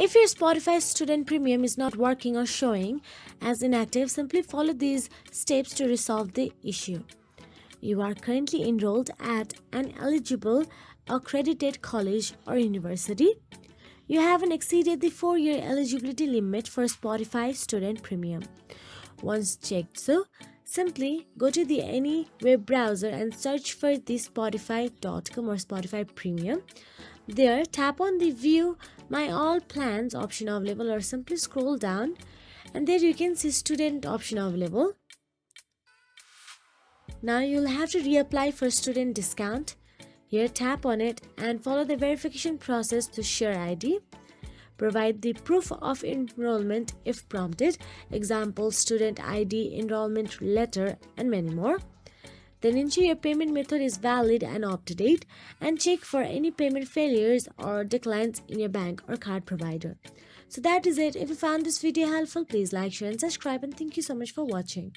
If your Spotify student premium is not working or showing as inactive, simply follow these steps to resolve the issue. You are currently enrolled at an eligible accredited college or university. You haven't exceeded the 4-year eligibility limit for Spotify student premium. Once checked, simply go to any web browser and search for the spotify.com or Spotify premium. There, tap on the view my all plans option available or simply scroll down, and there you can see student option available. Now you'll have to reapply for student discount. Here, tap on it and follow the verification process to share ID. Provide the proof of enrollment if prompted, example student ID, enrollment letter, and many more. Then ensure your payment method is valid and up-to-date, and check for any payment failures or declines in your bank or card provider. So that is it. If you found this video helpful, please like, share and subscribe, and thank you so much for watching.